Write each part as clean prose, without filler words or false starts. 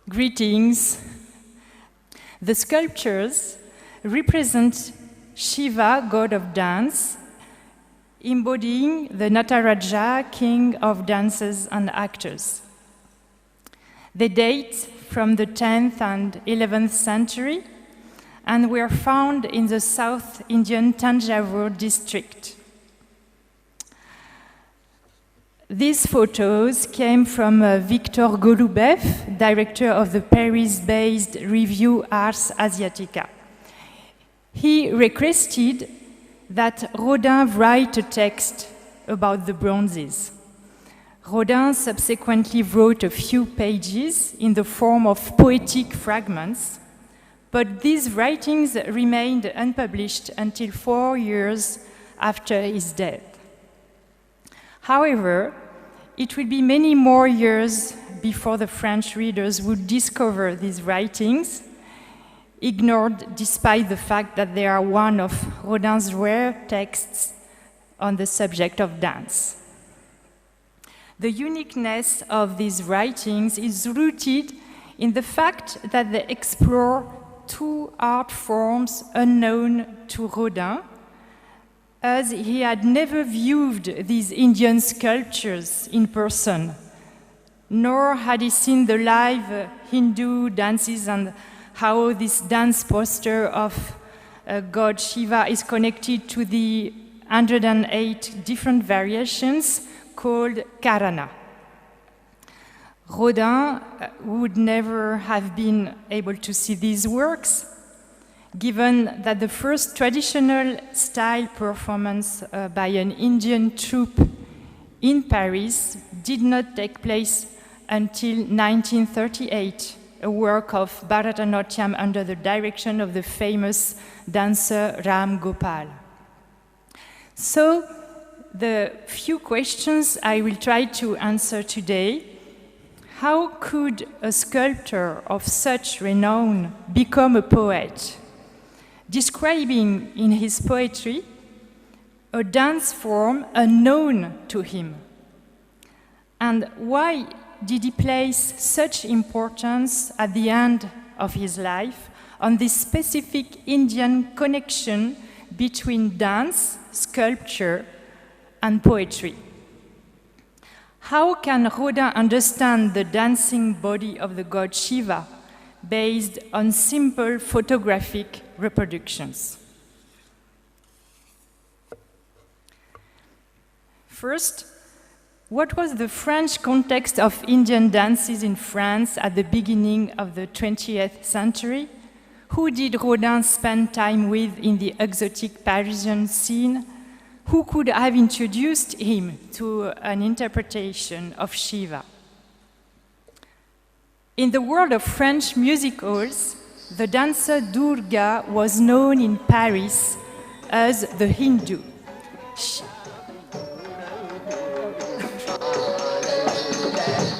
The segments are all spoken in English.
Greetings. The sculptures represent Shiva, god of dance, embodying the Nataraja, king of dancers and actors. They date from the 10th and 11th century and were found in the South Indian Tanjavur district. These photos came from Victor Golubev, director of the Paris-based review Ars Asiatica. He requested that Rodin write a text about the bronzes. Rodin subsequently wrote a few pages in the form of poetic fragments, but these writings remained unpublished until 4 years after his death. However, it will be many more years before the French readers would discover these writings, ignored despite the fact that they are one of Rodin's rare texts on the subject of dance. The uniqueness of these writings is rooted in the fact that they explore two art forms unknown to Rodin, as he had never viewed these Indian sculptures in person, nor had he seen the live Hindu dances and how this dance poster of god Shiva is connected to the 108 different variations called Karana. Rodin would never have been able to see these works, given that the first traditional style performance by an Indian troupe in Paris did not take place until 1938, a work of Bharatanatyam under the direction of the famous dancer Ram Gopal. So, the few questions I will try to answer today: how could a sculptor of such renown become a poet, describing in his poetry a dance form unknown to him? And why did he place such importance at the end of his life on this specific Indian connection between dance, sculpture, and poetry? How can Rodin understand the dancing body of the god Shiva based on simple photographic reproductions? First, what was the French context of Indian dances in France at the beginning of the 20th century? Who did Rodin spend time with in the exotic Parisian scene? Who could have introduced him to an interpretation of Shiva? In the world of French musicals, the dancer Durga was known in Paris as the Hindu.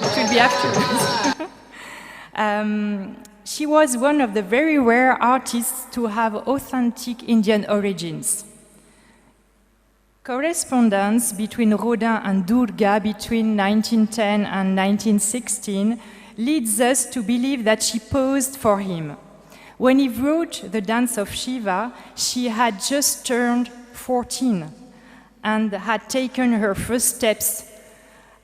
It will be afterwards. She was one of the very rare artists to have authentic Indian origins. Correspondence between Rodin and Durga between 1910 and 1916 leads us to believe that she posed for him. When he wrote The Dance of Shiva, she had just turned 14 and had taken her first steps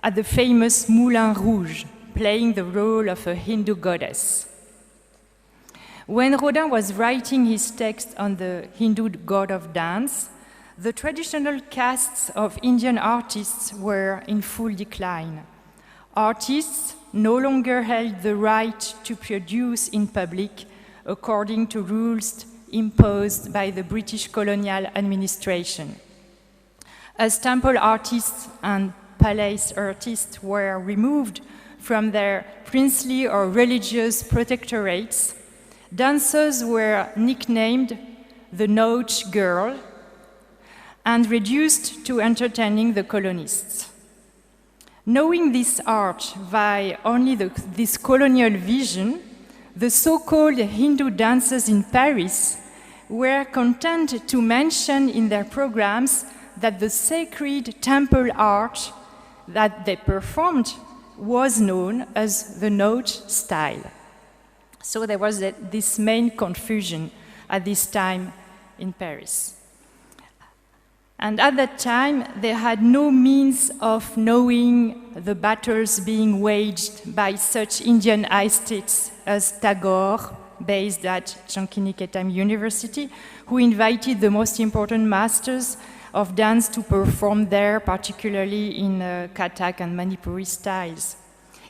at the famous Moulin Rouge, playing the role of a Hindu goddess. When Rodin was writing his text on the Hindu god of dance, the traditional castes of Indian artists were in full decline. Artists no longer held the right to produce in public according to rules imposed by the British colonial administration. As temple artists and palace artists were removed from their princely or religious protectorates, dancers were nicknamed the Nautch Girl and reduced to entertaining the colonists. Knowing this art via only this colonial vision, the so-called Hindu dancers in Paris were content to mention in their programs that the sacred temple art that they performed was known as the Nautch style. So there was this main confusion at this time in Paris. And at that time, they had no means of knowing the battles being waged by such Indian aesthetes as Tagore, based at Chankiniketam University, who invited the most important masters of dance to perform there, particularly in Kathak and Manipuri styles.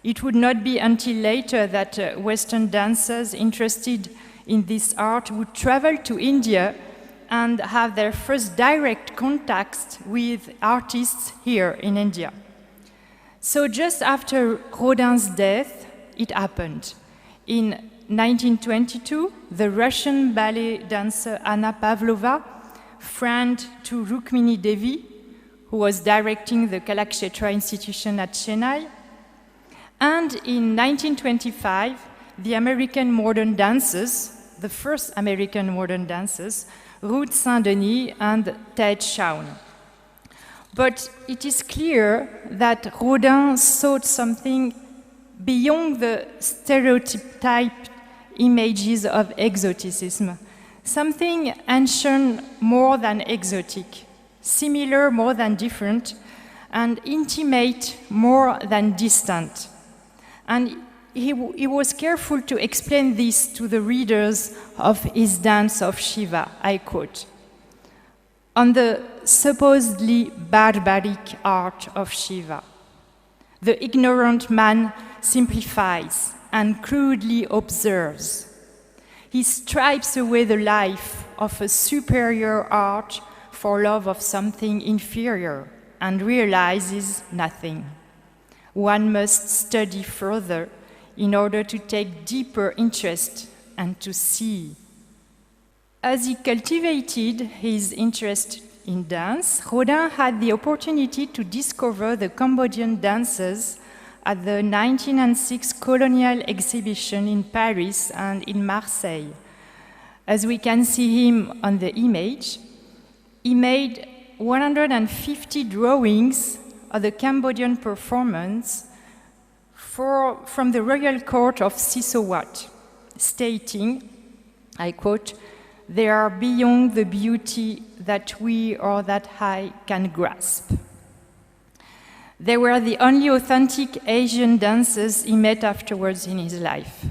It would not be until later that Western dancers interested in this art would travel to India and have their first direct contacts with artists here in India. So just after Rodin's death, it happened. In 1922, the Russian ballet dancer Anna Pavlova, friend to Rukmini Devi, who was directing the Kalakshetra institution at Chennai, and in 1925, the American modern dancers, the first American modern dancers, Ruth Saint-Denis and Ted Shawn. But it is clear that Rodin sought something beyond the stereotyped images of exoticism, something ancient more than exotic, similar more than different, and intimate more than distant. And he was careful to explain this to the readers of his Dance of Shiva. I quote, "On the supposedly barbaric art of Shiva, the ignorant man simplifies and crudely observes. He stripes away the life of a superior art for love of something inferior and realizes nothing. One must study further in order to take deeper interest and to see." As he cultivated his interest in dance, Rodin had the opportunity to discover the Cambodian dancers at the 1906 colonial exhibition in Paris and in Marseille. As we can see him on the image, he made 150 drawings of the Cambodian performance from the royal court of Sisowat, stating, I quote, "They are beyond the beauty that we or that I can grasp." They were the only authentic Asian dancers he met afterwards in his life.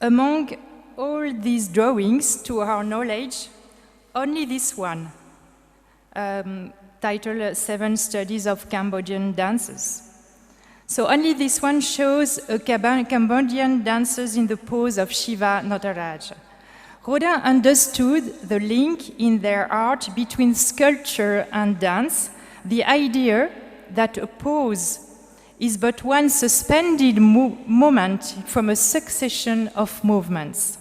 Among all these drawings, to our knowledge, only this one, titled 7 Studies of Cambodian Dances. So only this one shows a Cambodian dancers in the pose of Shiva Nataraja. Rodin understood the link in their art between sculpture and dance, the idea that a pose is but one suspended moment from a succession of movements.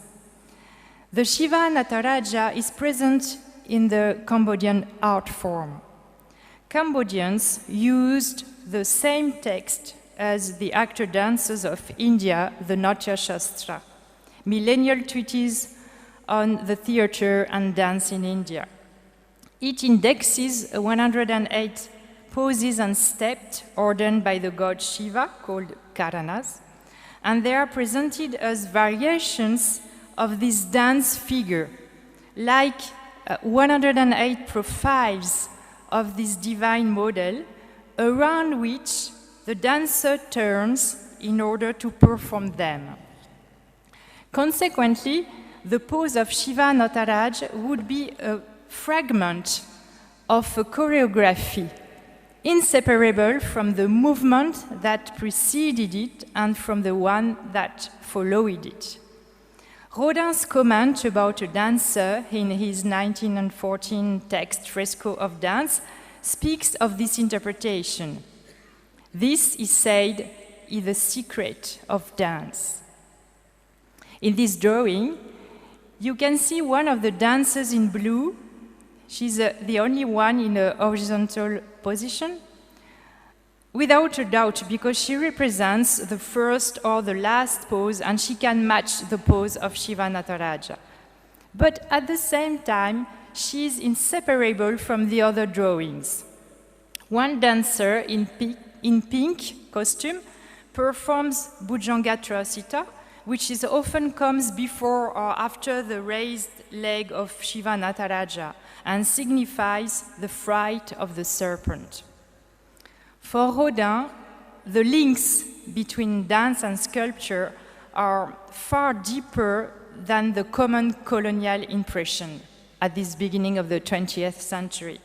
The Shiva Nataraja is present in the Cambodian art form. Cambodians used the same text as the actor dancers of India, the Natya Shastra, millennial treatise on the theater and dance in India. It indexes 108 poses and steps ordained by the god Shiva, called karanas, and they are presented as variations of this dance figure, like 108 profiles of this divine model, around which the dancer turns in order to perform them. Consequently, the pose of Shiva Nataraj would be a fragment of a choreography, inseparable from the movement that preceded it and from the one that followed it. Rodin's comment about a dancer in his 1914 text Fresco of Dance speaks of this interpretation. This, he said, is the secret of dance. In this drawing, you can see one of the dancers in blue. She's the only one in a horizontal position, without a doubt, because she represents the first or the last pose, and she can match the pose of Shiva Nataraja. But at the same time, she is inseparable from the other drawings. One dancer in pink costume performs Bhujanga Trasita, which is often comes before or after the raised leg of Shiva Nataraja and signifies the fright of the serpent. For Rodin, the links between dance and sculpture are far deeper than the common colonial impression at this beginning of the 20th century.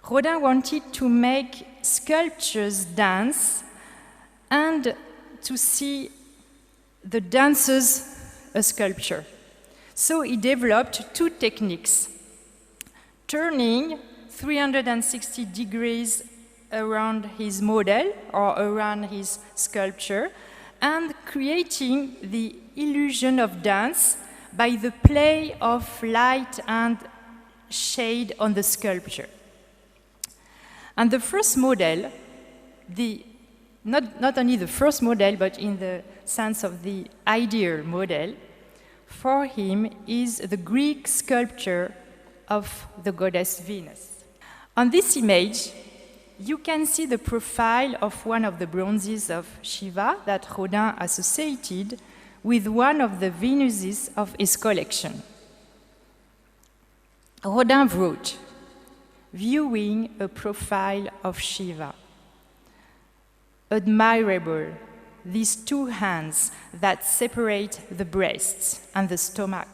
Rodin wanted to make sculptures dance and to see the dancers a sculpture. So he developed two techniques: turning 360 degrees around his model or around his sculpture and creating the illusion of dance by the play of light and shade on the sculpture. And the first model, not only the first model, but in the sense of the ideal model, for him is the Greek sculpture of the goddess Venus. On this image, you can see the profile of one of the bronzes of Shiva that Rodin associated with one of the Venuses of his collection. Rodin wrote, "Viewing a profile of Shiva. Admirable, these two hands that separate the breasts and the stomach.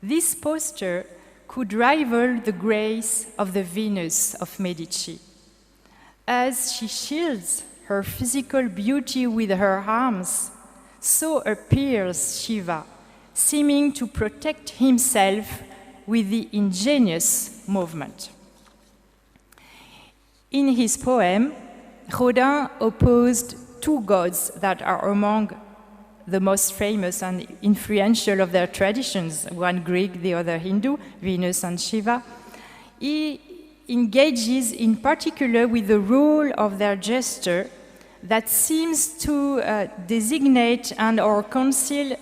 This posture could rival the grace of the Venus of Medici. As she shields her physical beauty with her arms, so appears Shiva, seeming to protect himself with the ingenious movement." In his poem, Rodin opposed two gods that are among the most famous and influential of their traditions, one Greek, the other Hindu, Venus and Shiva. He engages in particular with the role of their gesture that seems to designate and or conceal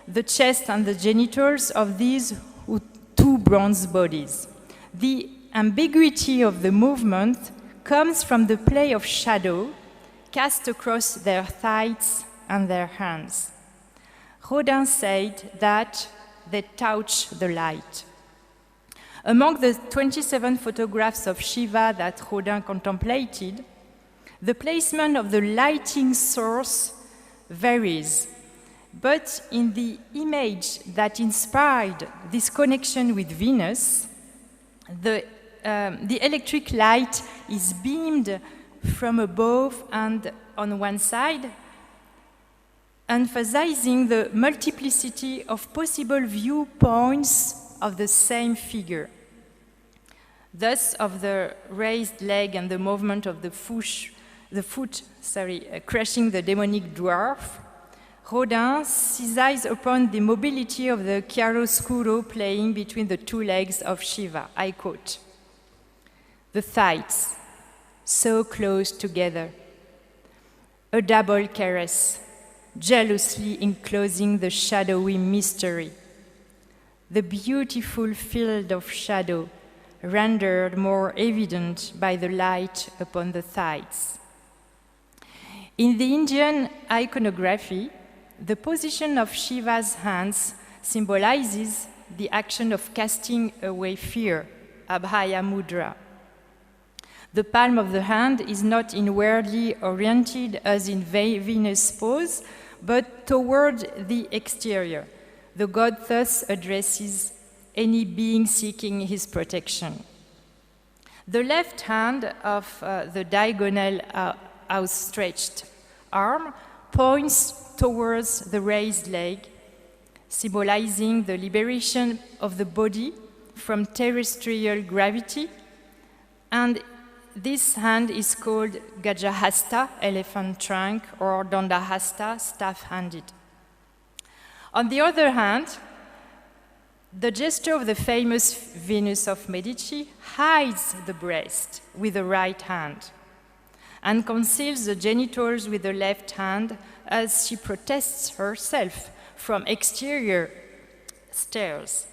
the chest and the genitals of these two bronze bodies. The ambiguity of the movement comes from the play of shadow cast across their thighs and their hands. Rodin said that they touch the light. Among the 27 photographs of Shiva that Rodin contemplated, the placement of the lighting source varies, but in the image that inspired this connection with Venus, the electric light is beamed from above and on one side, emphasizing the multiplicity of possible viewpoints of the same figure. Thus, of the raised leg and the movement of the foot crushing the demonic dwarf, Rodin seizes upon the mobility of the chiaroscuro playing between the two legs of Shiva. I quote, "The thighs, so close together, a double caress, jealously enclosing the shadowy mystery, the beautiful field of shadow rendered more evident by the light upon the thighs." In the Indian iconography, the position of Shiva's hands symbolizes the action of casting away fear, Abhaya Mudra. The palm of the hand is not inwardly oriented as in Venus pose, but toward the exterior. The god thus addresses any being seeking his protection. The left hand of the diagonal outstretched arm points towards the raised leg, symbolizing the liberation of the body from terrestrial gravity, and this hand is called Gajahasta, elephant trunk, or Dandahasta, staff-handed. On the other hand, the gesture of the famous Venus of Medici hides the breast with the right hand and conceals the genitals with the left hand as she protests herself from exterior stares.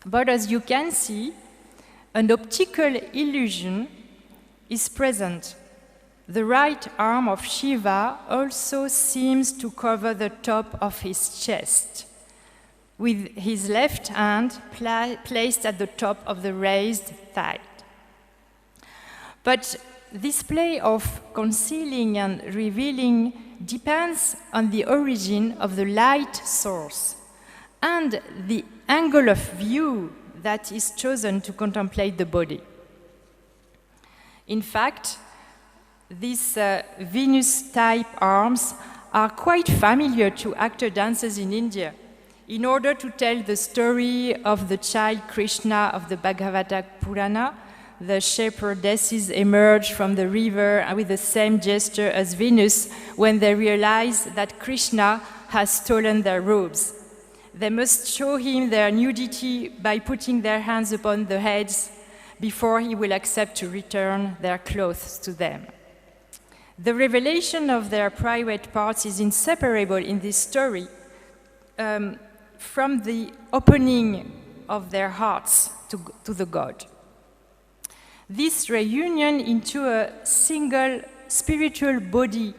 But as you can see, an optical illusion is present The right arm of Shiva also seems to cover the top of his chest, with his left hand placed at the top of the raised thigh. But this play of concealing and revealing depends on the origin of the light source and the angle of view that is chosen to contemplate the body. In fact, these Venus-type arms are quite familiar to actor dancers in India in order to tell the story of the child Krishna of the Bhagavata Purana. The shepherdesses emerge from the river with the same gesture as Venus when they realize that Krishna has stolen their robes. They must show him their nudity by putting their hands upon the heads before he will accept to return their clothes to them. The revelation of their private parts is inseparable in this story from the opening of their hearts to the God. This reunion into a single spiritual body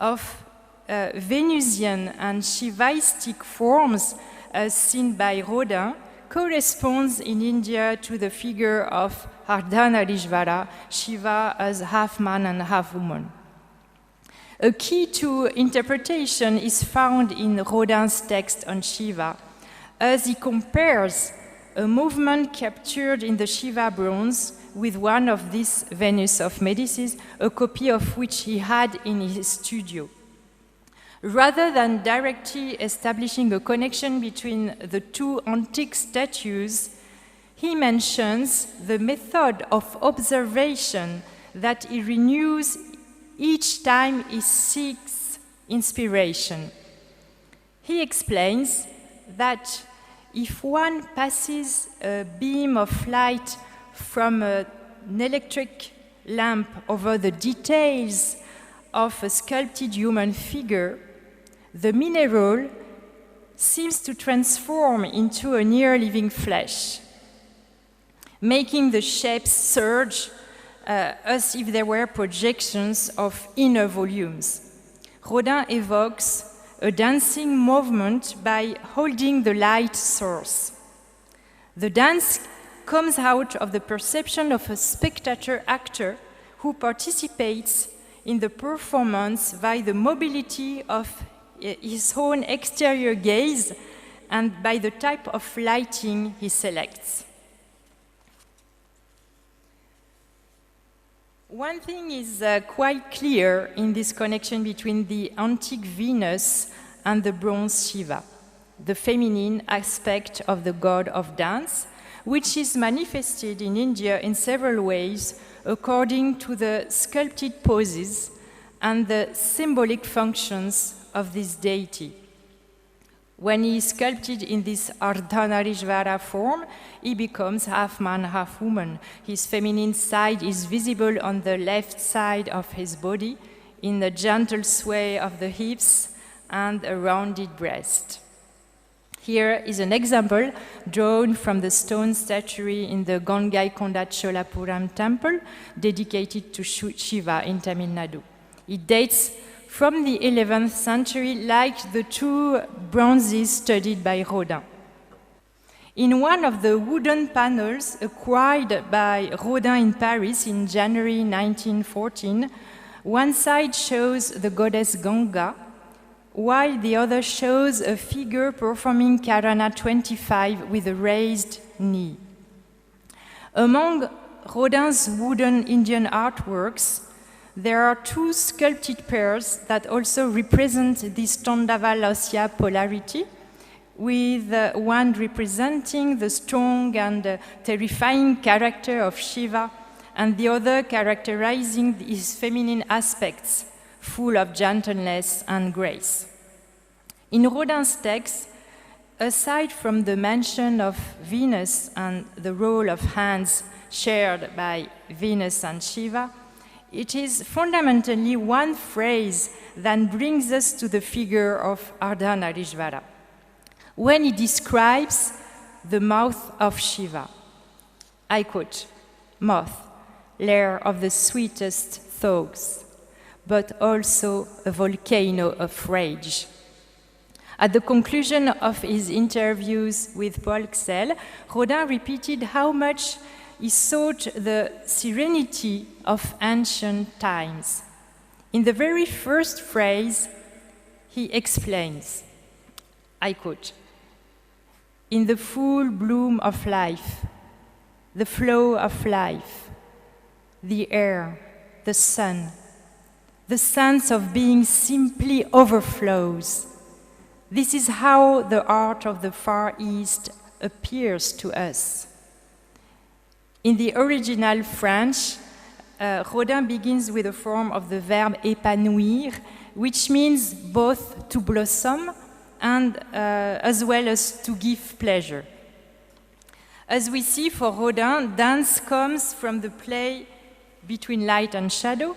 of Venusian and Shivaistic forms, as seen by Rodin, corresponds in India to the figure of Ardhanarishvara, Shiva as half man and half woman. A key to interpretation is found in Rodin's text on Shiva, as he compares a movement captured in the Shiva bronze with one of these Venus of Medicis, a copy of which he had in his studio. Rather than directly establishing a connection between the two antique statues, he mentions the method of observation that he renews each time he seeks inspiration. He explains that if one passes a beam of light from an electric lamp over the details of a sculpted human figure, the mineral seems to transform into a near living flesh, making the shapes surge as if they were projections of inner volumes. Rodin evokes a dancing movement by holding the light source. The dance comes out of the perception of a spectator actor who participates in the performance by the mobility of his own exterior gaze and by the type of lighting he selects. One thing is quite clear in this connection between the antique Venus and the bronze Shiva, the feminine aspect of the god of dance, which is manifested in India in several ways according to the sculpted poses and the symbolic functions of this deity. When he is sculpted in this Ardhanarishvara form, he becomes half man, half woman. His feminine side is visible on the left side of his body, in the gentle sway of the hips and a rounded breast. Here is an example drawn from the stone statuary in the Gangaikonda Cholapuram temple dedicated to Shiva in Tamil Nadu. It dates from the 11th century, like the two bronzes studied by Rodin. In one of the wooden panels acquired by Rodin in Paris in January 1914, one side shows the goddess Ganga, while the other shows a figure performing Karana 25 with a raised knee. Among Rodin's wooden Indian artworks, there are two sculpted pairs that also represent this Tondava-Lasya polarity, with one representing the strong and terrifying character of Shiva, and the other characterizing his feminine aspects, full of gentleness and grace. In Rodin's text, aside from the mention of Venus and the role of hands shared by Venus and Shiva, it is fundamentally one phrase that brings us to the figure of Ardhanarishvara, when he describes the mouth of Shiva. I quote, "Mouth, lair of the sweetest thoughts, but also a volcano of rage. At the conclusion of his interviews with Paul Xell, Rodin repeated how much he sought the serenity of ancient times. In the very first phrase, he explains, I quote, "In the full bloom of life, the flow of life, the air, the sun, the sense of being simply overflows. This is how the art of the Far East appears to us." In the original French, Rodin begins with the form of the verb épanouir, which means both to blossom and as well as to give pleasure. As we see for Rodin, dance comes from the play between light and shadow,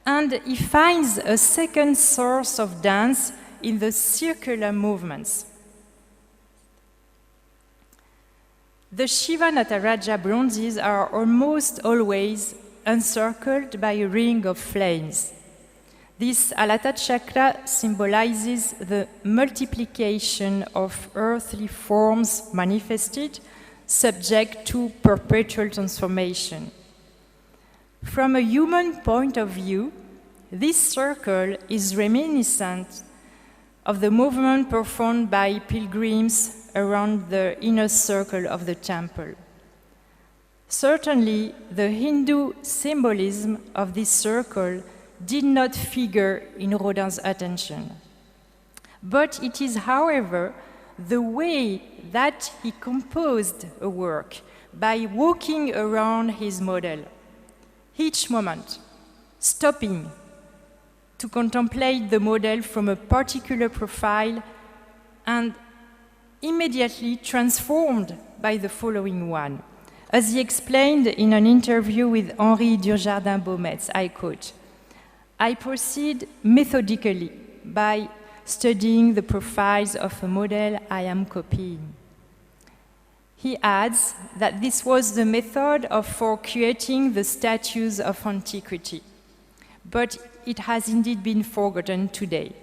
and he finds a second source of dance in the circular movements. The Shiva Nataraja bronzes are almost always encircled by a ring of flames. This Alata chakra symbolizes the multiplication of earthly forms manifested, subject to perpetual transformation. From a human point of view, this circle is reminiscent of the movement performed by pilgrims around the inner circle of the temple. Certainly, the Hindu symbolism of this circle did not figure in Rodin's attention. But it is, however, the way that he composed a work by walking around his model, each moment stopping to contemplate the model from a particular profile and immediately transformed by the following one. As he explained in an interview with Henri Dujardin-Baumets, I quote, "I proceed methodically by studying the profiles of a model I am copying." He adds that this was the method for creating the statues of antiquity, but it has indeed been forgotten today.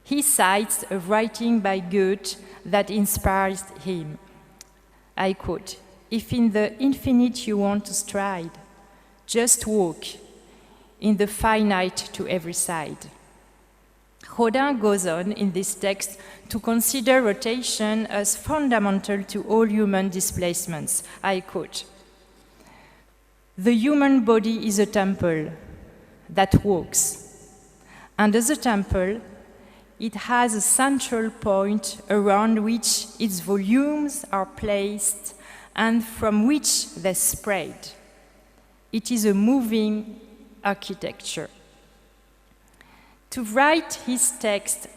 He cites a writing by Goethe that inspires him. I quote, "If in the infinite you want to stride, just walk in the finite to every side." Rodin goes on in this text to consider rotation as fundamental to all human displacements. I quote, "The human body is a temple that walks, and as a temple, it has a central point around which its volumes are placed and from which they spread. It is a moving architecture." To write his text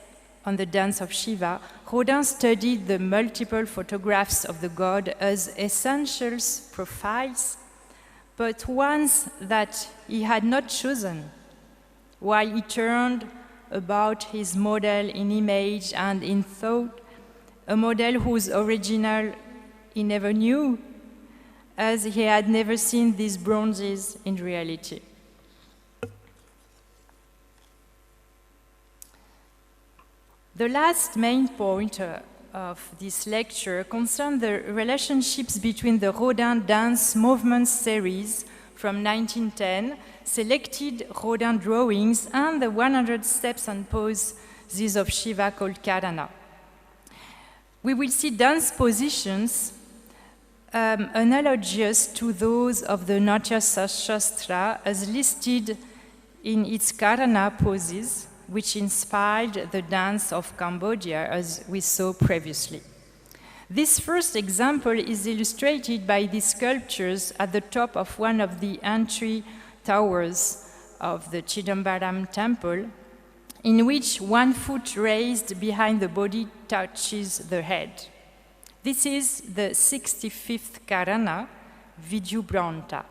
on the dance of Shiva, Rodin studied the multiple photographs of the god as essentials profiles, but ones that he had not chosen, while he turned about his model in image and in thought, a model whose original he never knew, as he had never seen these bronzes in reality. The last main point of this lecture concerns the relationships between the Rodin dance movement series from 1910, selected Rodin drawings, and the 100 steps and poses of Shiva called Karana. We will see dance positions analogous to those of the Natya Shastra as listed in its Karana poses, which inspired the dance of Cambodia, as we saw previously. This first example is illustrated by these sculptures at the top of one of the entry towers of the Chidambaram temple, in which one foot raised behind the body touches the head. This is the 65th Karana, Vidyubhranta.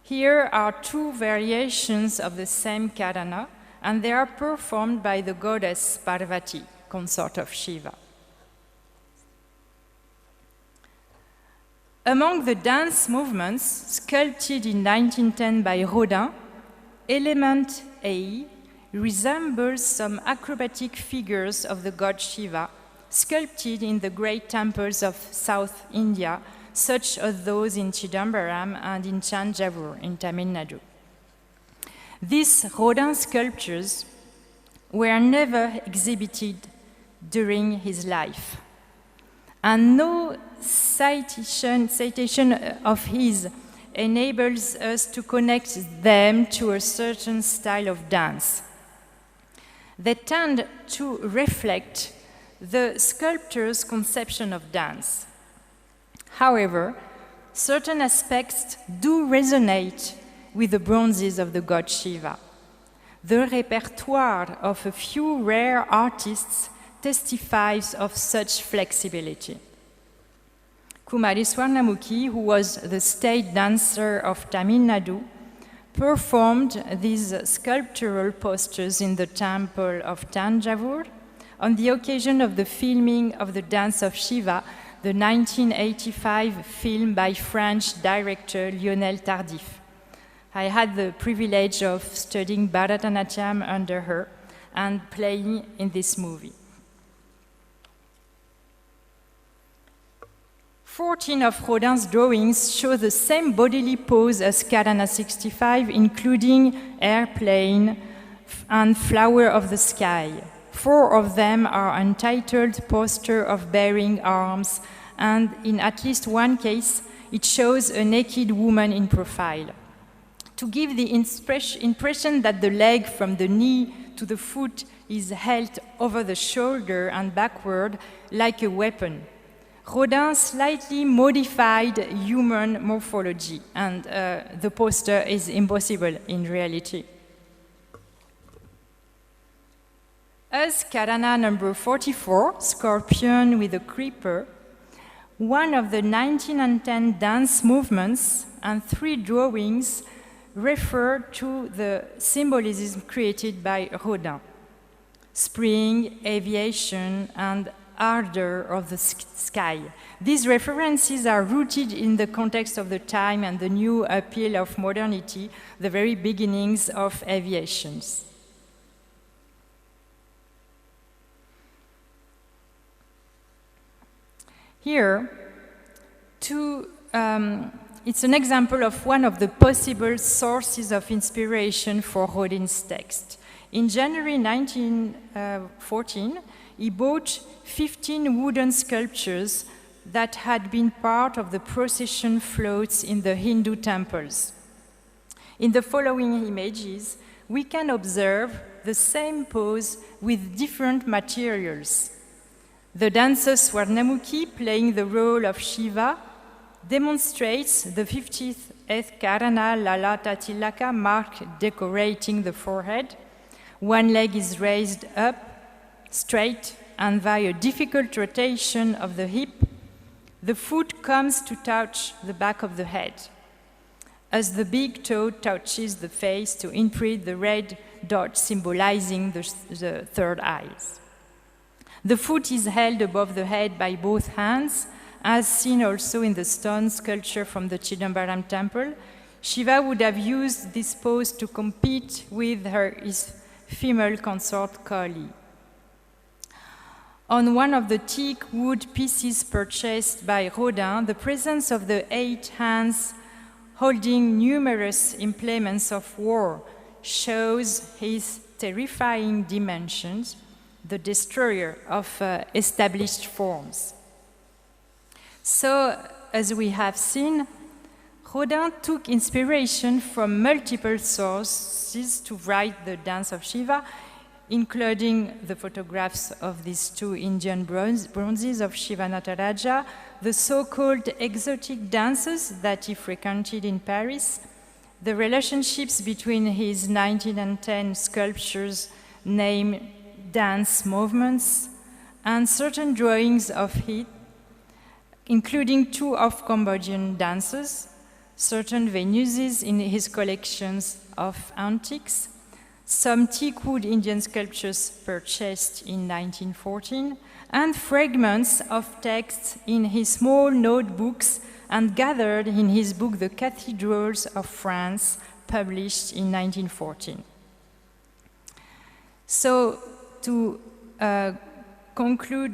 Here are two variations of the same Karana, and they are performed by the goddess Parvati, consort of Shiva. Among the dance movements sculpted in 1910 by Rodin, element A resembles some acrobatic figures of the god Shiva, sculpted in the great temples of South India, such as those in Chidambaram and in Thanjavur in Tamil Nadu. These Rodin sculptures were never exhibited during his life, and no citation of his enables us to connect them to a certain style of dance. They tend to reflect the sculptor's conception of dance. However, certain aspects do resonate with the bronzes of the god Shiva. The repertoire of a few rare artists testifies of such flexibility. Kumari Swarnamukhi, who was the state dancer of Tamil Nadu, performed these sculptural postures in the temple of Thanjavur on the occasion of the filming of the Dance of Shiva, the 1985 film by French director Lionel Tardif. I had the privilege of studying Bharatanatyam under her and playing in this movie. 14 of Rodin's drawings show the same bodily pose as Karana 65, including airplane and flower of the sky. 4 of them are untitled posture of bearing arms, and in at least one case, it shows a naked woman in profile. To give the impression that the leg from the knee to the foot is held over the shoulder and backward like a weapon, Rodin slightly modified human morphology, and the poster is impossible in reality. As Karana number 44, Scorpion with a Creeper, one of the 1910 dance movements and 3 drawings refer to the symbolism created by Rodin: spring, aviation, and ardor of the sky. These references are rooted in the context of the time and the new appeal of modernity, the very beginnings of aviations. Here, it's an example of one of the possible sources of inspiration for Rodin's text. In January 1914, he bought 15 wooden sculptures that had been part of the procession floats in the Hindu temples. In the following images, we can observe the same pose with different materials. The dancer Swarnamukhi, playing the role of Shiva, demonstrates the 50th Karana Lalata Tilaka mark decorating the forehead. One leg is raised up, straight, and via difficult rotation of the hip, the foot comes to touch the back of the head, as the big toe touches the face to imprint the red dot symbolizing the third eye. The foot is held above the head by both hands, as seen also in the stone sculpture from the Chidambaram temple. Shiva would have used this pose to compete with his female consort Kali. On one of the teak wood pieces purchased by Rodin, the presence of the 8 hands holding numerous implements of war shows his terrifying dimensions, the destroyer of established forms. So, as we have seen, Rodin took inspiration from multiple sources to write the Dance of Shiva, including the photographs of these 2 Indian bronzes of Shiva Nataraja, the so-called exotic dances that he frequented in Paris, the relationships between his 1910 sculptures named dance movements, and certain drawings of it, including 2 of Cambodian dances, certain Venuses in his collections of antiques, some teakwood Indian sculptures purchased in 1914, and fragments of texts in his small notebooks and gathered in his book The Cathedrals of France, published in 1914. So to conclude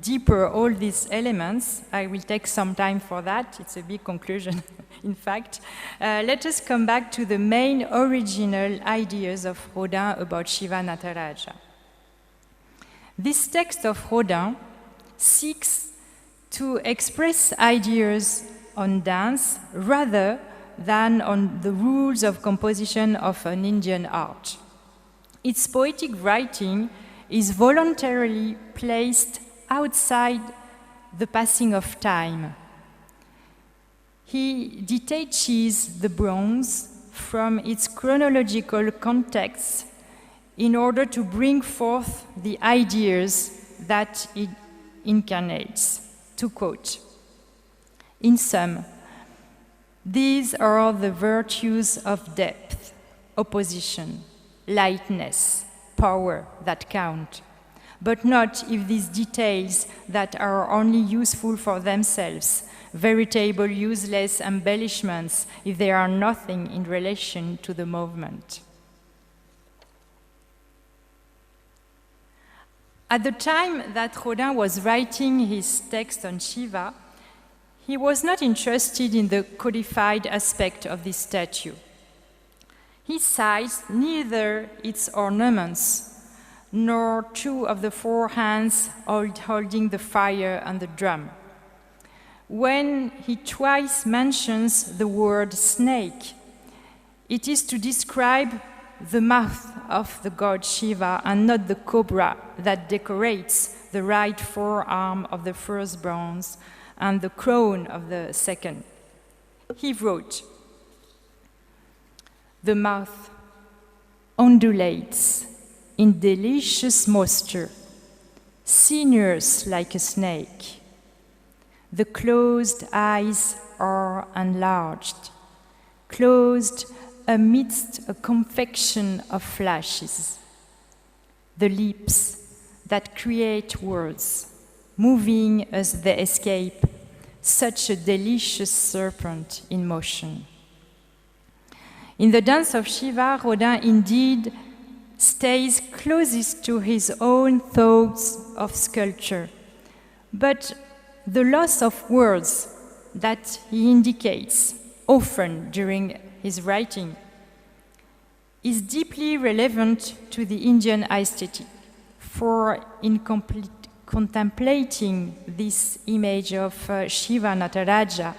deeper all these elements, I will take some time for that. It's a big conclusion, in fact. Let us come back to the main original ideas of Rodin about Shiva Nataraja. This text of Rodin seeks to express ideas on dance rather than on the rules of composition of an Indian art. Its poetic writing is voluntarily placed outside the passing of time. He detaches the bronze from its chronological context in order to bring forth the ideas that it incarnates. To quote, "In sum, these are the virtues of depth, opposition, lightness, power that count, but not if these details that are only useful for themselves, veritable useless embellishments if they are nothing in relation to the movement." At the time that Rodin was writing his text on Shiva, he was not interested in the codified aspect of this statue. He sized neither its ornaments nor two of the four hands holding the fire and the drum. When he twice mentions the word snake, it is to describe the mouth of the god Shiva and not the cobra that decorates the right forearm of the first bronze and the crown of the second. He wrote, "The mouth undulates in delicious moisture, sinuous like a snake. The closed eyes are enlarged, closed amidst a confection of flashes. The lips that create words, moving as they escape, such a delicious serpent in motion." In the dance of Shiva, Rodin indeed stays closest to his own thoughts of sculpture, but the loss of words that he indicates often during his writing is deeply relevant to the Indian aesthetic, for in contemplating this image of Shiva Nataraja,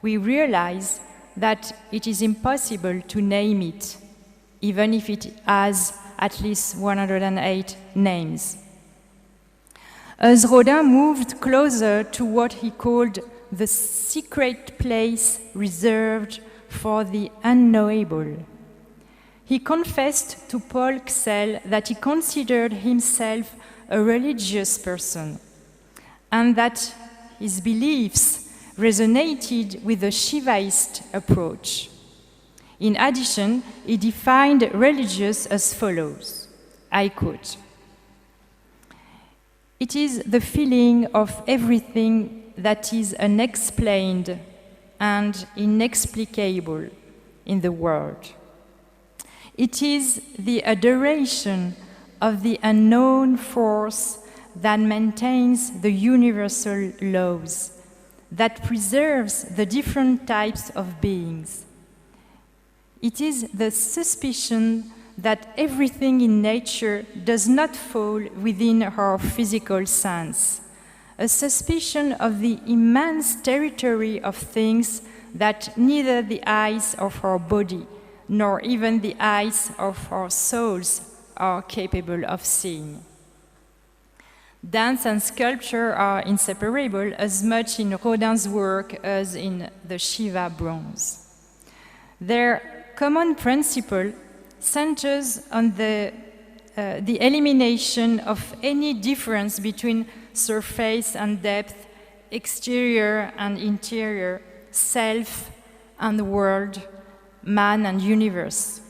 we realize that it is impossible to name it, even if it has at least 108 names. As Rodin moved closer to what he called the secret place reserved for the unknowable, he confessed to Paul Ksell that he considered himself a religious person and that his beliefs resonated with the Shivaist approach. In addition, he defined religious as follows, I quote, "It is the feeling of everything that is unexplained and inexplicable in the world. It is the adoration of the unknown force that maintains the universal laws, that preserves the different types of beings. It is the suspicion that everything in nature does not fall within our physical sense, a suspicion of the immense territory of things that neither the eyes of our body nor even the eyes of our souls are capable of seeing." Dance and sculpture are inseparable as much in Rodin's work as in the Shiva bronze. Their common principle centers on the elimination of any difference between surface and depth, exterior and interior, self and the world, man and universe.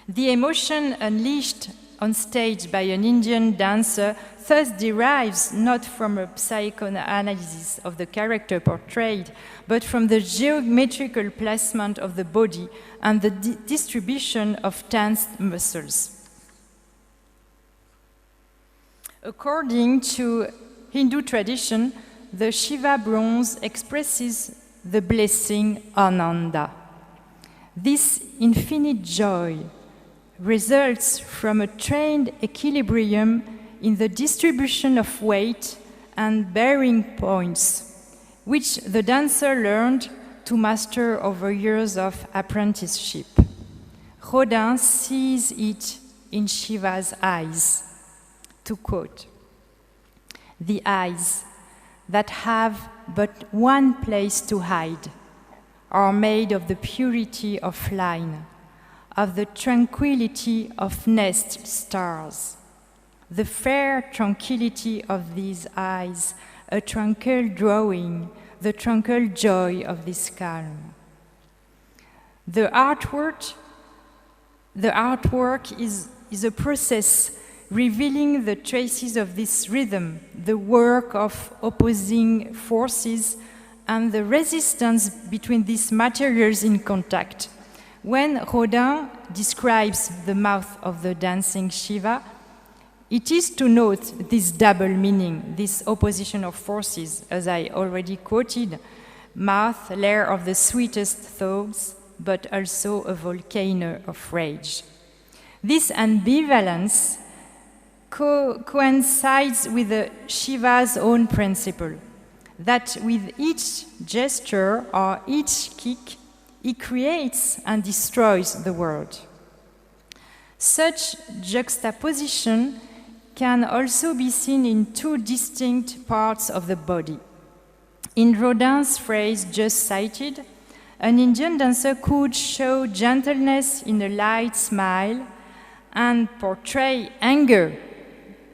The emotion unleashed on stage by an Indian dancer thus derives not from a psychoanalysis of the character portrayed, but from the geometrical placement of the body and the distribution of tensed muscles. According to Hindu tradition, the Shiva bronze expresses the blessing Ananda. This infinite joy results from a trained equilibrium in the distribution of weight and bearing points, which the dancer learned to master over years of apprenticeship. Rodin sees it in Shiva's eyes. To quote, "The eyes that have but one place to hide are made of the purity of line, of the tranquility of nest stars. The fair tranquility of these eyes, a tranquil drawing, the tranquil joy of this calm." The artwork is a process revealing the traces of this rhythm, the work of opposing forces, and the resistance between these materials in contact. When Rodin describes the mouth of the dancing Shiva, it is to note this double meaning, this opposition of forces, as I already quoted, mouth, lair of the sweetest thoughts, but also a volcano of rage. This ambivalence coincides with the Shiva's own principle, that with each gesture or each kick, he creates and destroys the world. Such juxtaposition can also be seen in two distinct parts of the body. In Rodin's phrase just cited, an Indian dancer could show gentleness in a light smile and portray anger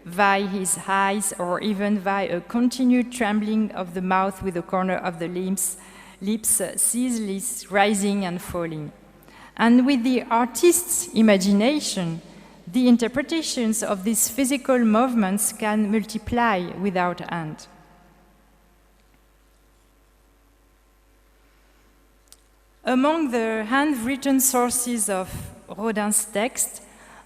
via his eyes, or even via a continued trembling of the mouth with the corner of the lips ceaselessly rising and falling. And with the artist's imagination, the interpretations of these physical movements can multiply without end. Among the handwritten sources of Rodin's text,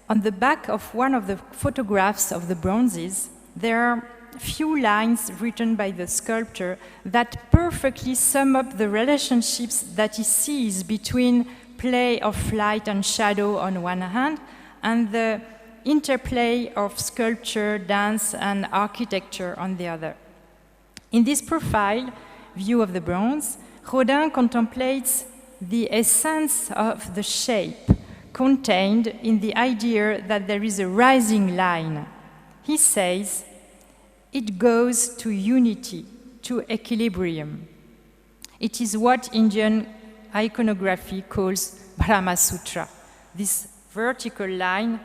on the back of one of the photographs of the bronzes, there are few lines written by the sculptor that perfectly sum up the relationships that he sees between play of light and shadow on one hand and the interplay of sculpture, dance, and architecture on the other. In this profile view of the bronze, Rodin contemplates the essence of the shape contained in the idea that there is a rising line. He says, it goes to unity, to equilibrium. It is what Indian iconography calls Brahma Sutra, this vertical line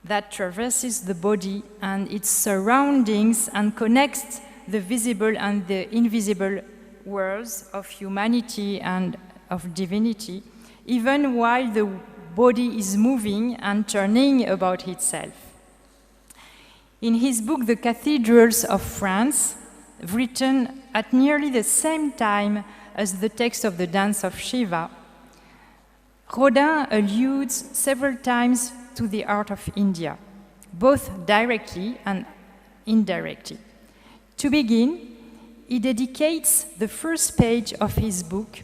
that traverses the body and its surroundings and connects the visible and the invisible worlds of humanity and of divinity, even while the body is moving and turning about itself. In his book, The Cathedrals of France, written at nearly the same time as the text of the Dance of Shiva, Rodin alludes several times to the art of India, both directly and indirectly. To begin, he dedicates the first page of his book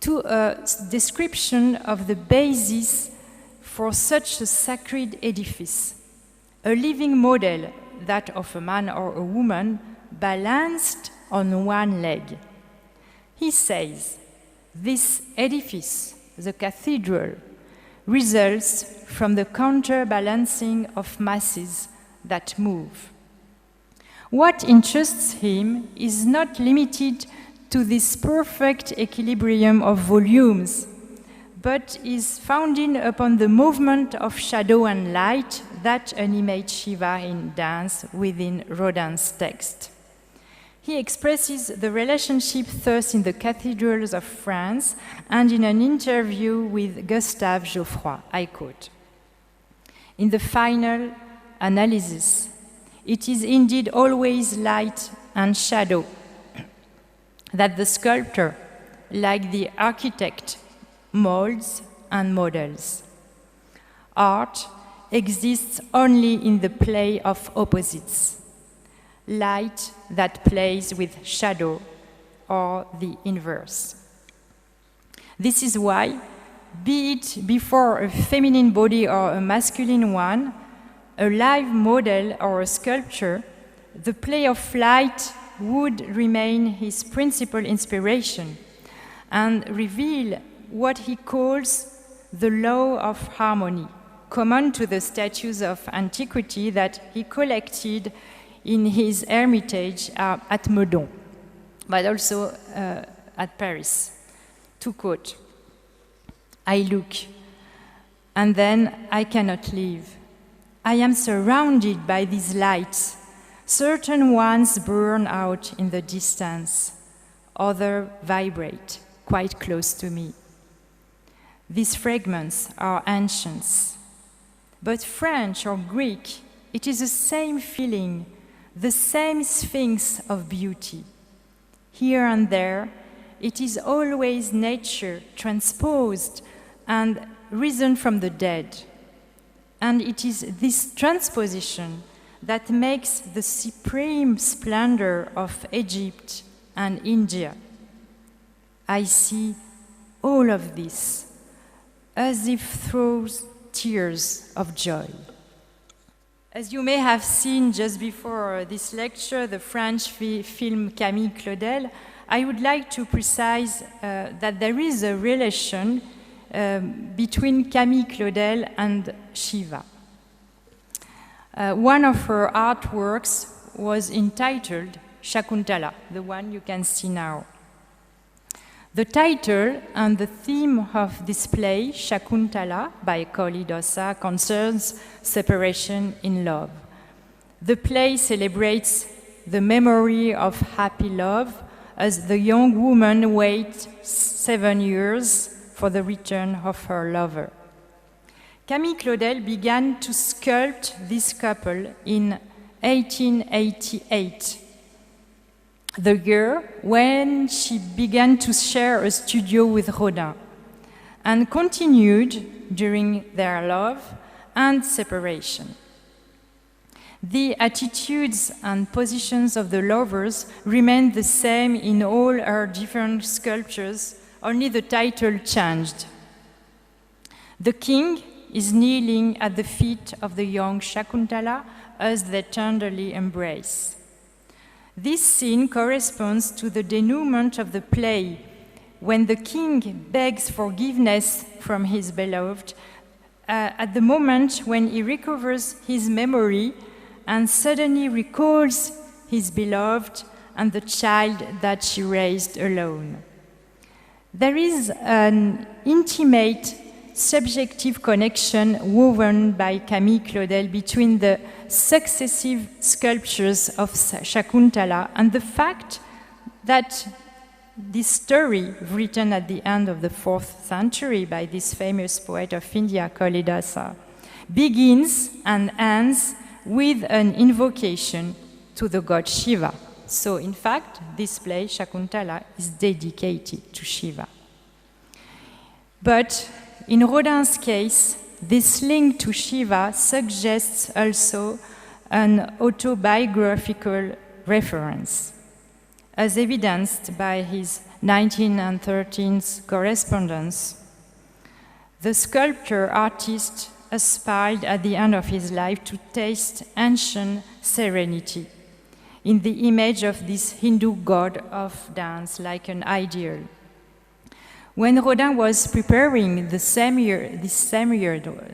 to a description of the basis for such a sacred edifice, a living model, that of a man or a woman, balanced on one leg. He says, this edifice, the cathedral, results from the counterbalancing of masses that move. What interests him is not limited to this perfect equilibrium of volumes, but is founded upon the movement of shadow and light that animates Shiva in dance within Rodin's text. He expresses the relationship thus in the cathedrals of France and in an interview with Gustave Geoffroy. I quote, In the final analysis, it is indeed always light and shadow that the sculptor, like the architect, molds and models. Art exists only in the play of opposites, light that plays with shadow or the inverse. This is why, be it before a feminine body or a masculine one, a live model or a sculpture, the play of light would remain his principal inspiration and reveal what he calls the law of harmony, common to the statues of antiquity that he collected in his hermitage at Meudon, but also at Paris. To quote, "I look, and then I cannot live. I am surrounded by these lights. Certain ones burn out in the distance, others vibrate quite close to me. These fragments are ancients, but French or Greek, it is the same feeling, the same sphinx of beauty. Here and there, it is always nature transposed and risen from the dead. And it is this transposition that makes the supreme splendor of Egypt and India. I see all of this as if through tears of joy." As you may have seen just before this lecture, the French film Camille Claudel, I would like to precise that there is a relation between Camille Claudel and Shiva. One of her artworks was entitled Shakuntala, the one you can see now. The title and the theme of this play, Shakuntala, by Kalidasan, concerns separation in love. The play celebrates the memory of happy love as the young woman waits 7 years for the return of her lover. Camille Claudel began to sculpt this couple in 1888, the year when she began to share a studio with Rodin, and continued during their love and separation. The attitudes and positions of the lovers remained the same in all her different sculptures, only the title changed. The king is kneeling at the feet of the young Shakuntala as they tenderly embrace. This scene corresponds to the denouement of the play, when the king begs forgiveness from his beloved at the moment when he recovers his memory and suddenly recalls his beloved and the child that she raised alone. There is an intimate subjective connection woven by Camille Claudel between the successive sculptures of Shakuntala and the fact that this story, written at the end of the 4th century by this famous poet of India, Kalidasan, begins and ends with an invocation to the god Shiva. So, in fact, this play, Shakuntala, is dedicated to Shiva. But in Rodin's case, this link to Shiva suggests also an autobiographical reference, as evidenced by his 19 and 13th correspondence. The sculptor artist aspired at the end of his life to taste ancient serenity in the image of this Hindu god of dance, like an ideal. When Rodin was preparing this same year,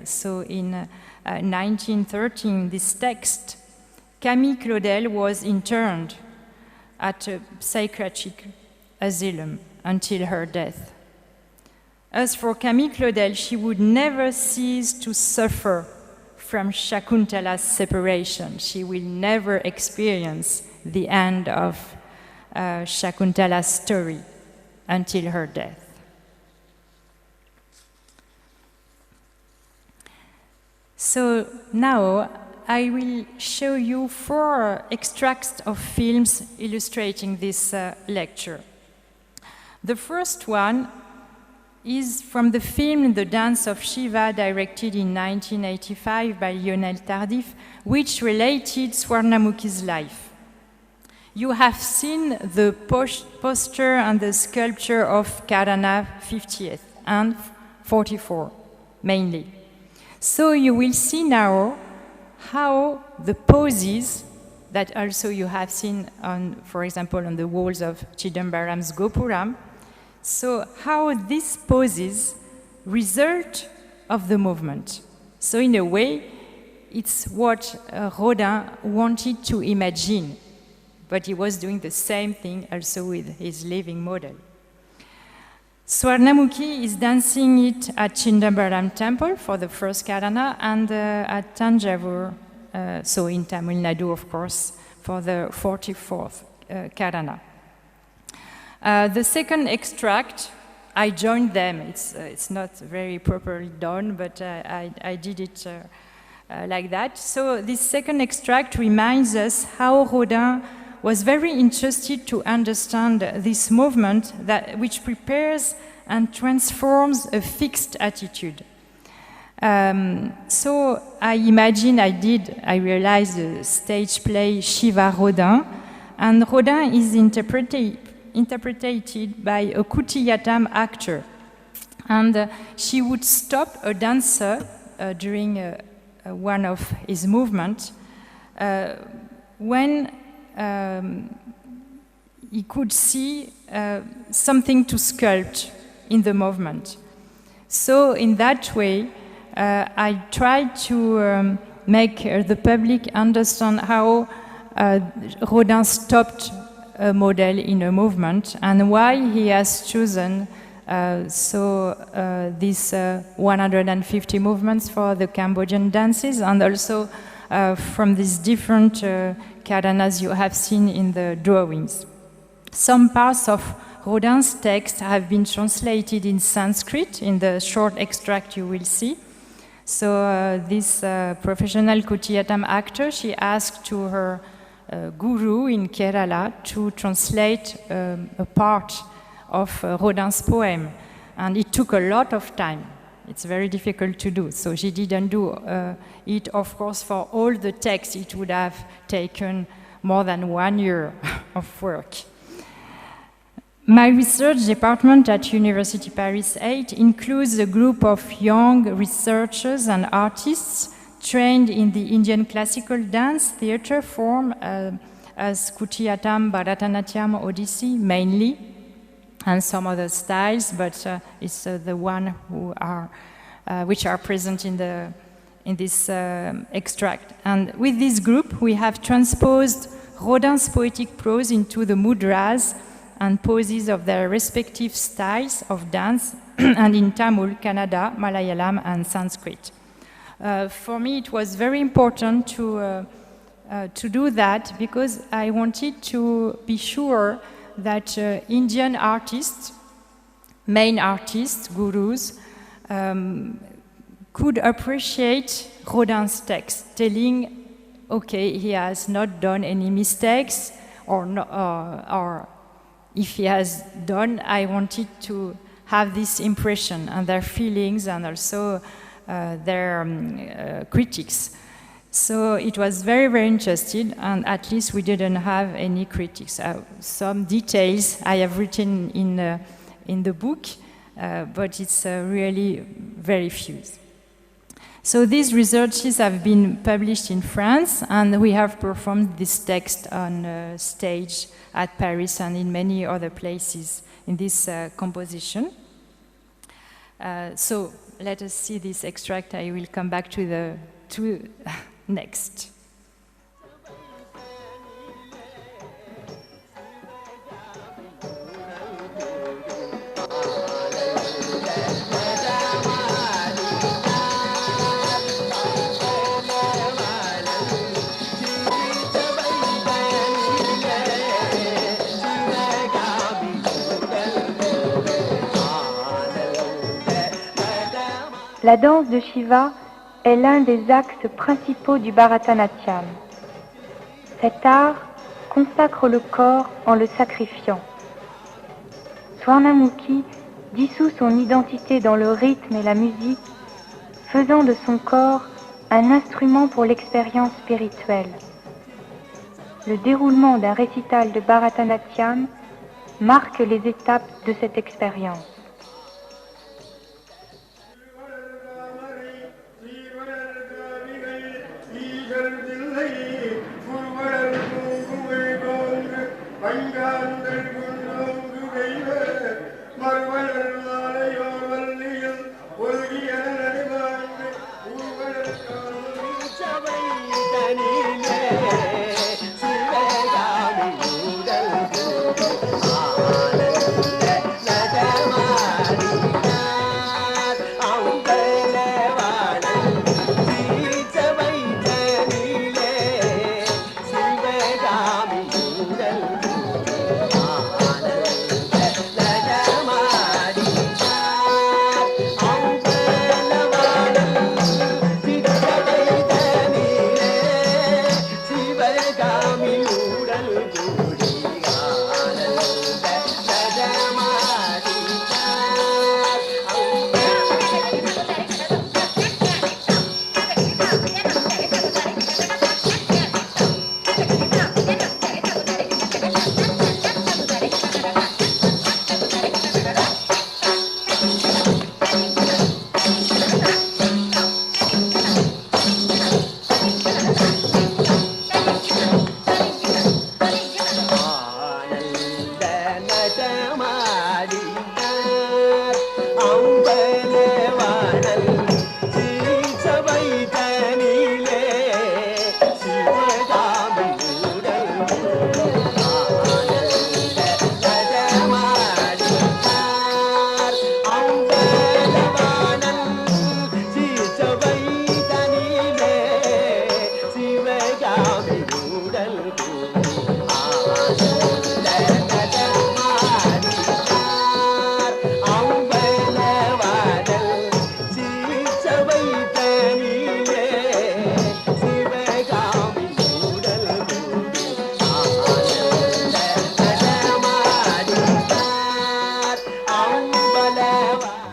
so in 1913, this text, Camille Claudel was interned at a psychiatric asylum until her death. As for Camille Claudel, she would never cease to suffer from Shakuntala's separation. She will never experience the end of Shakuntala's story until her death. So now I will show you 4 extracts of films illustrating this lecture. The first one is from the film The Dance of Shiva, directed in 1985 by Lionel Tardif, which related Swarnamukhi's life. You have seen the poster and the sculpture of Karana 50th and 44, mainly. So you will see now how the poses that also you have seen on, for example, on the walls of Chidambaram's Gopuram, so how these poses result of the movement. So in a way, it's what Rodin wanted to imagine, but he was doing the same thing also with his living model. Swarnamukhi is dancing it at Chidambaram temple for the first Karana and at Tanjavur, so in Tamil Nadu, of course, for the 44th Karana. The second extract, I joined them. It's not very properly done, but I did it like that. So this second extract reminds us how Rodin was very interested to understand this movement which prepares and transforms a fixed attitude. So I realized the stage play Shiva Rodin, and Rodin is interpreted by a Kutiyattam actor. And she would stop a dancer during one of his movements when he could see something to sculpt in the movement. So in that way, I tried to make the public understand how Rodin stopped a model in a movement and why he has chosen these 150 movements for the Cambodian dances, and also from these different karanas you have seen in the drawings. Some parts of Rodin's text have been translated in Sanskrit in the short extract you will see. So this professional Kutiyattam actor, she asked to her guru in Kerala to translate a part of Rodin's poem, and it took a lot of time. It's very difficult to do, so she didn't do it. Of course, for all the text, it would have taken more than 1 year of work. My research department at University Paris 8 includes a group of young researchers and artists trained in the Indian classical dance theater form as Kutiyattam, Bharatanatyam, Odissi mainly, and some other styles, but it's the one which are present in this extract. And with this group, we have transposed Rodin's poetic prose into the mudras and poses of their respective styles of dance, and in Tamil, Kannada, Malayalam, and Sanskrit. For me, it was very important to do that because I wanted to be sure that Indian artists, main artists, gurus, could appreciate Rodin's text, telling, okay, he has not done any mistakes, or if he has done, I wanted to have this impression and their feelings and also their critics. So it was very, very interesting, and at least we didn't have any critics. Some details I have written in the book, but it's really very few. So these researches have been published in France, and we have performed this text on stage at Paris and in many other places in this composition. So let us see this extract. I will come back to the next. La danse de Shiva est l'un des axes principaux du Bharatanatyam. Cet art consacre le corps en le sacrifiant. Swarnamukhi dissout son identité dans le rythme et la musique, faisant de son corps un instrument pour l'expérience spirituelle. Le déroulement d'un récital de Bharatanatyam marque les étapes de cette expérience.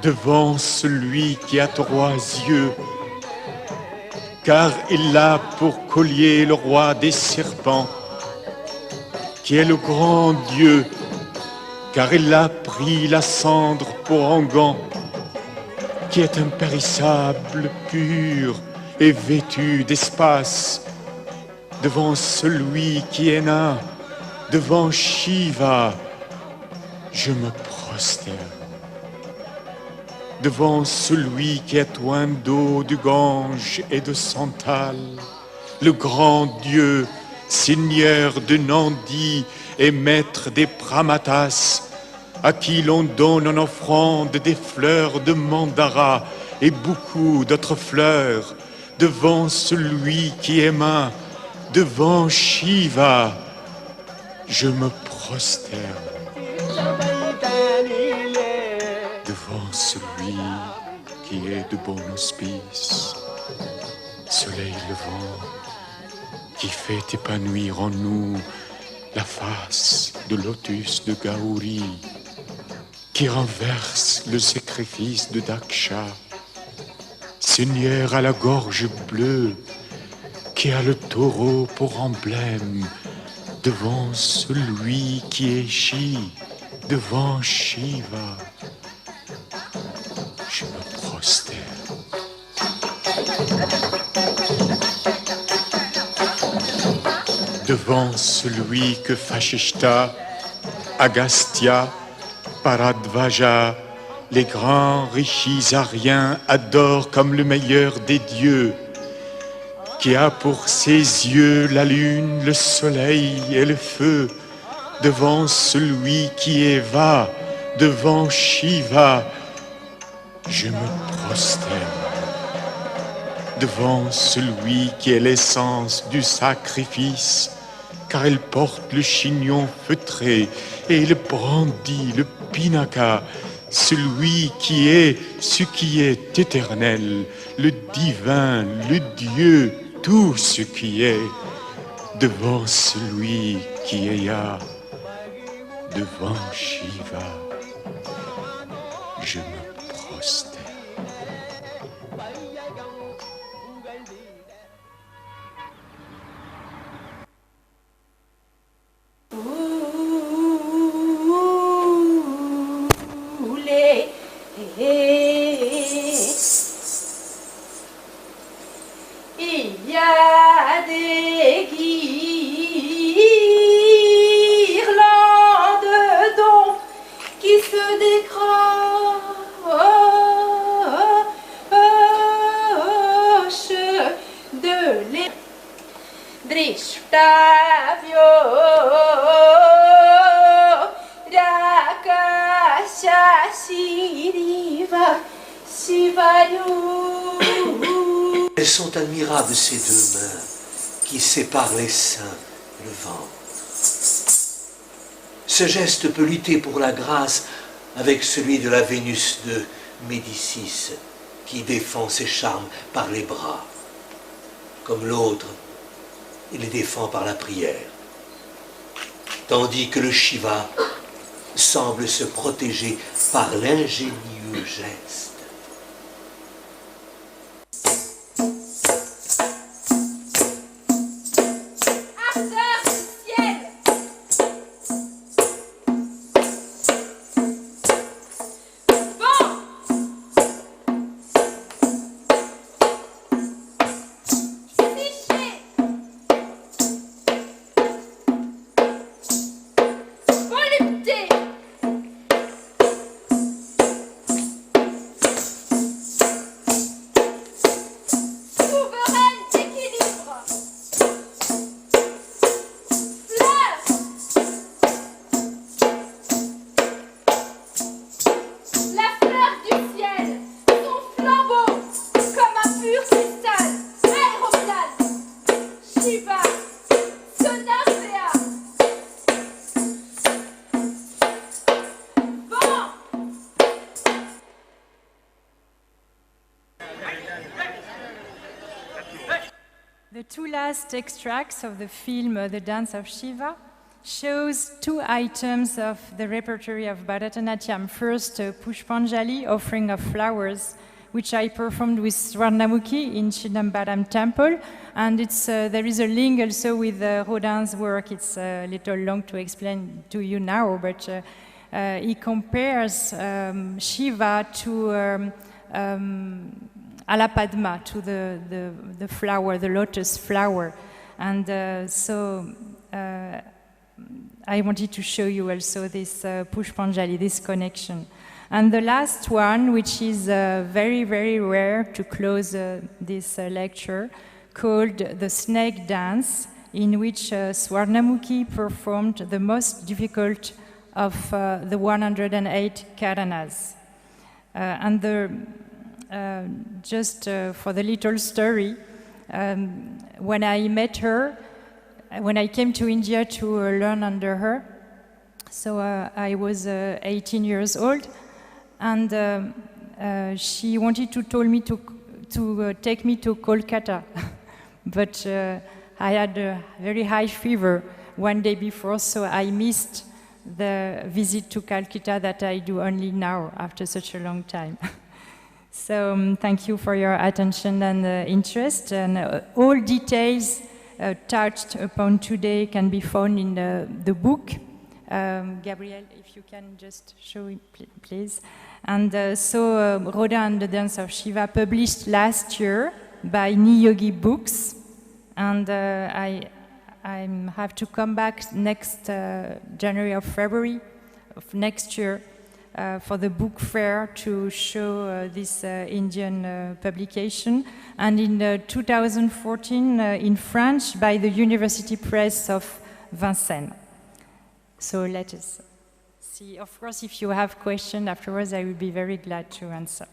Devant celui qui a 3 yeux, car il a pour collier le roi des serpents, qui est le grand Dieu, car il a pris la cendre pour onguent, qui est impérissable, pur et vêtu d'espace, devant celui qui est nain, devant Shiva, je me prosterne. Devant celui qui est oint d'eau du Gange et de Santal, le grand Dieu, Seigneur de Nandi et maître des Pramatas, à qui l'on donne en offrande des fleurs de Mandara et beaucoup d'autres fleurs, devant celui qui est main, devant Shiva, je me prosterne. Devant celui qui est de bon auspice, soleil levant, qui fait épanouir en nous la face de lotus de Gauri, qui renverse le sacrifice de Daksha, Seigneur à la gorge bleue, qui a le taureau pour emblème, devant celui qui est Shi, devant Shiva, je me prosterne. Devant celui que Vashishta, Agastya, Paradvaja, les grands rishis ariens adorent comme le meilleur des dieux, qui a pour ses yeux la lune, le soleil et le feu, devant celui qui est Va, devant Shiva, je me prosterne. Devant celui qui est l'essence du sacrifice, car il porte le chignon feutré et il brandit le pinaka, celui qui est ce qui est éternel, le divin, le Dieu, tout ce qui est, devant celui qui est Yah, devant Shiva, je me prosterne. Il y a des guirlandes d'eau qui se décrochent de les Dristavio Rakasha Shiriva Shivayu. Elles sont admirables ces deux mains qui séparent les seins et le ventre. Ce geste peut lutter pour la grâce avec celui de la Vénus de Médicis qui défend ses charmes par les bras. Comme l'autre, il les défend par la prière. Tandis que le Shiva semble se protéger par l'ingénieux geste. The two last extracts of the film The Dance of Shiva shows two items of the repertory of Bharatanatyam. First, Pushpanjali, offering of flowers, which I performed with Swarnamukhi in Chidambaram temple. And there is a link also with Rodin's work. It's a little long to explain to you now, but he compares Shiva to Alapadma, to the flower, the lotus flower. And so I wanted to show you also this Pushpanjali, this connection. And the last one, which is very, very rare to close this lecture, called the snake dance, in which Swarnamukhi performed the most difficult of the 108 karanas. Just for the little story, when I met her, when I came to India to learn under her, so I was 18 years old, and she wanted to tell me to take me to Kolkata, but I had a very high fever one day before, so I missed the visit to Calcutta that I do only now after such a long time. So thank you for your attention and interest, and all details touched upon today can be found in the book. Gabriel, if you can just show it, please. And Rodin and the Dance of Shiva published last year by Niyogi Books, and I have to come back next January or February of next year for the book fair to show this Indian publication, and in 2014 in French by the University Press of Vincennes. So let us see. Of course, if you have questions afterwards, I will be very glad to answer.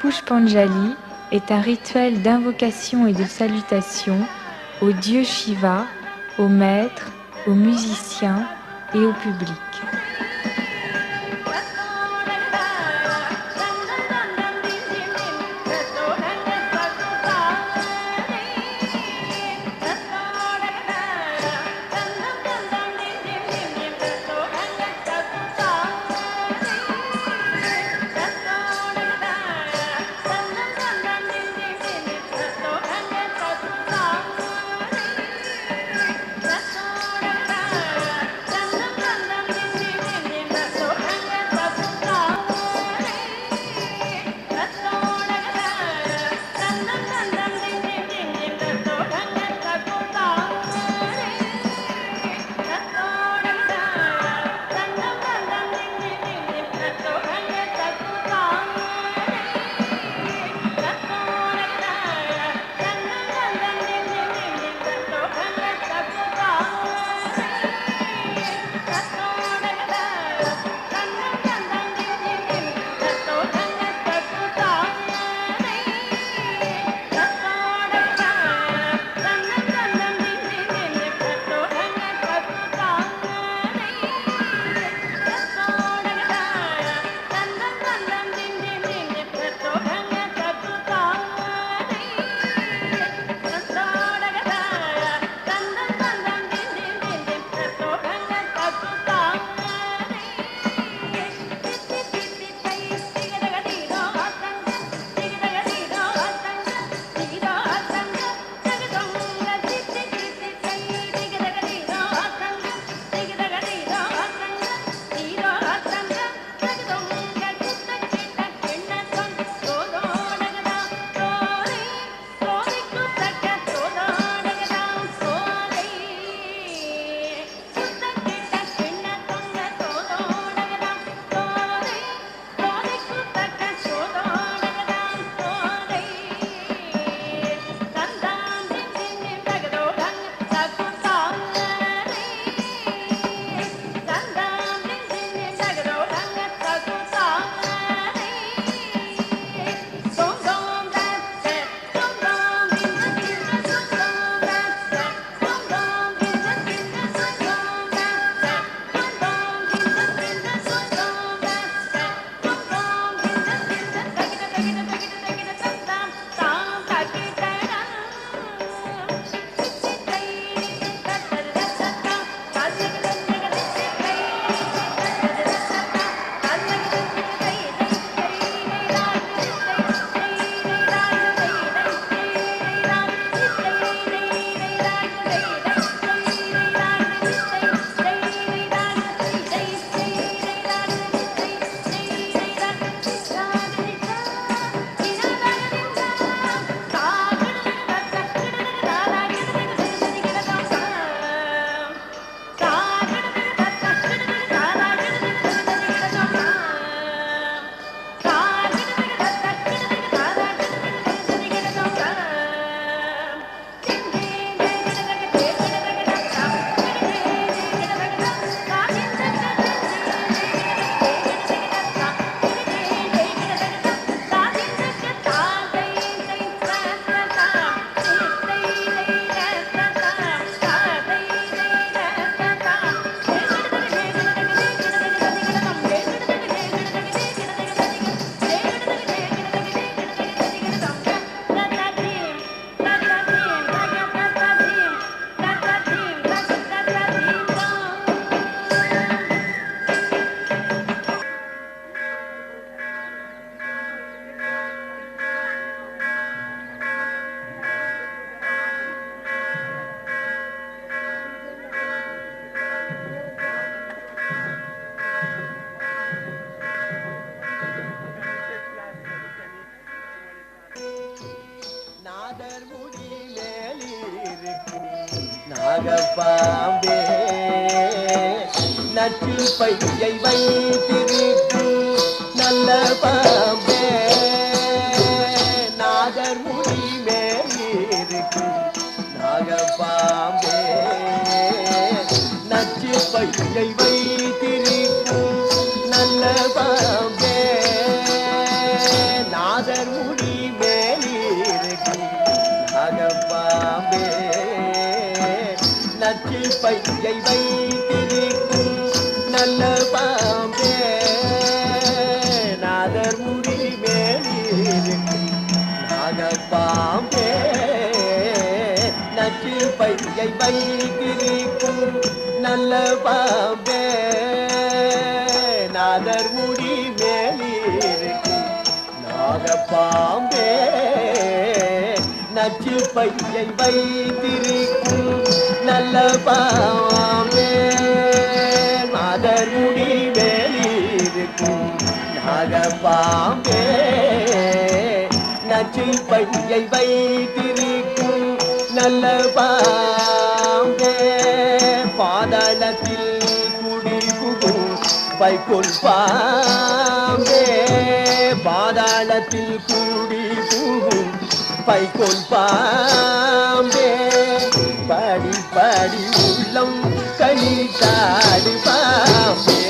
Pushpanjali est un rituel d'invocation et de salutation au dieu Shiva, aux maîtres, aux musiciens et au public. நாகப்பாம்பே நற்றில் பையை வைத்திருக்கும் நல்ல பாம்பே நாகர் முடி மேலிருக்கும் நாகப்பாம்பே நற்றில் பையை வைத்திருக்கும் நல்ல பாம்பே நாகர் முடி மேலிருக்கும் நாகப்பாம்பே நற்றில் பையை வைத்திருக்கும் நல்ல பாம்பே நாதர் முடி மேலிருக்கும் நாகப்பாம்பே நற்றில் பையை வைத்திருக்கும் நல்ல பாம்பே நாதர் முடி மேலிருக்கும் நாகப்பாம்பே நற்றில் பையை வைத்திருக்கும் நல்ல பாம்பே நாதர் முடி மேலிருக்கும் நாகப்பாம்பே நற்றில் பையை வைத்திருக்கும் நல்ல பாம்பே பாதாளத்தில் குடி புகும் வைக்கோல் பாம்பே பாதாளத்தில் குடி புகும் வைக்கோல் பாம்பே பாடி பாடி உள்ளம் கழித்தாடு பாம்பே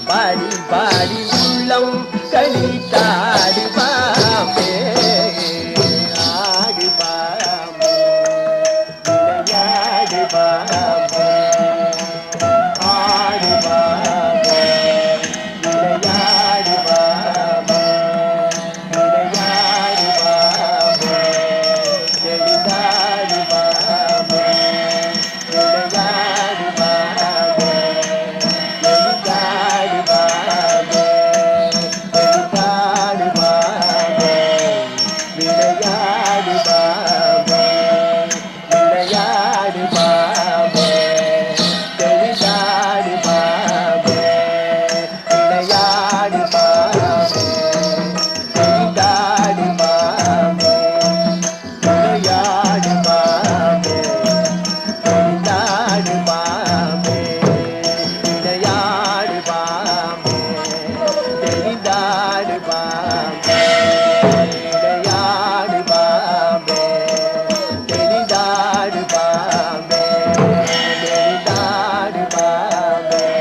பாடி பாடி உள்ளம் கழித்தாடு பாம்பே ஆடு பாம்பே விளையாடு பாம்பே ஆடு பாம்பே விளையாடு பாம்பே விளையாடு பாம்பே எளிதாடு பாம்பே விளையாடு பாம்பே எளிதாடு பாம்பே எளிதாடு பாம்பே விளையாடு பாம்பே விளையாடு பாம்பே எளிதாடு பாம்பே விளையாடு பாம்பே எளிதாடு பாம்பே விளையாடு பாம்பே எளிதாடு பாம்பே விளையாடு பாம்பே எளிதாடு பாம்பே விளையாடு பாம்பே எளிதாடு பாம்பே எளிதாடு பாம்பே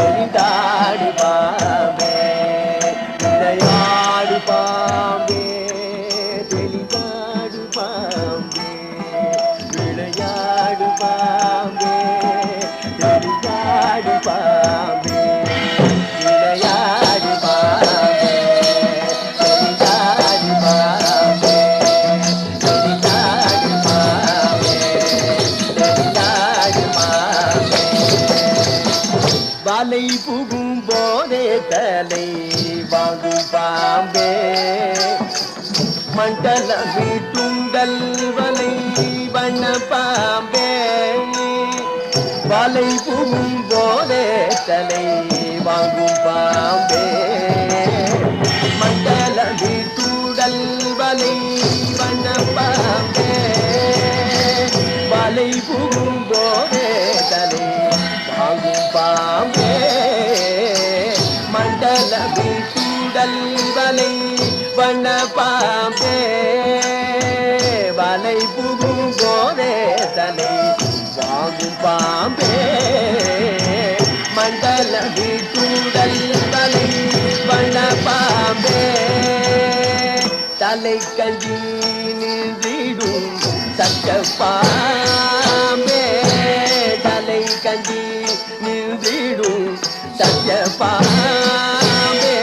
எளிதாடு பாம்பே விளையாடு பாம்பே எளிதாடு பாம்பே விளையாடு பாம்பே எளிதாடு பாம்பே விளையாடு பாம்பே எளிதாடு பாம்பே எளிதாடு பாம்பே எளிதாடு பாம்பே வலை புகும் போதே தலை வாங்கும் பாம்பே மண்டல வீட்டுங்கள் வலை வண்ண பாம்பே வலை புகும் போதே தலை வாங்கும் பாம்பே மண்டல வீட்டுடல் வலை வண்ண பாம்பே வலை புகும் போதே தலை வாங்கும் பாம்பே மண்டல வீட்டுடல் வலை வண்ண பாம்பே வலை புகும் போதே தலை வாங்கும் பாம்பே மண்டல வீட்டுடல் வலை வண்ண பாம்பே தலை கஞ்சி நின்றிடும் சட்ட பாம்பே தலை கஞ்சி நின்றிடும் சட்ட பாம்பே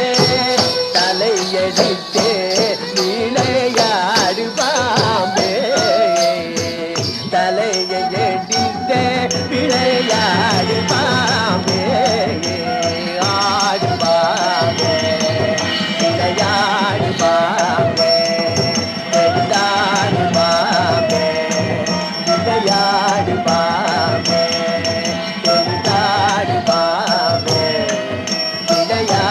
தலையடித்தே விளையாடு பாம்பே தலையடித்தே விளையாடு பாம்பே ஆடு பாம்பே விளையாடு பாம்பே எளிதாடு பாம்பே விளையாடு பாம்பே எளிதாடு பாம்பே விளையாடு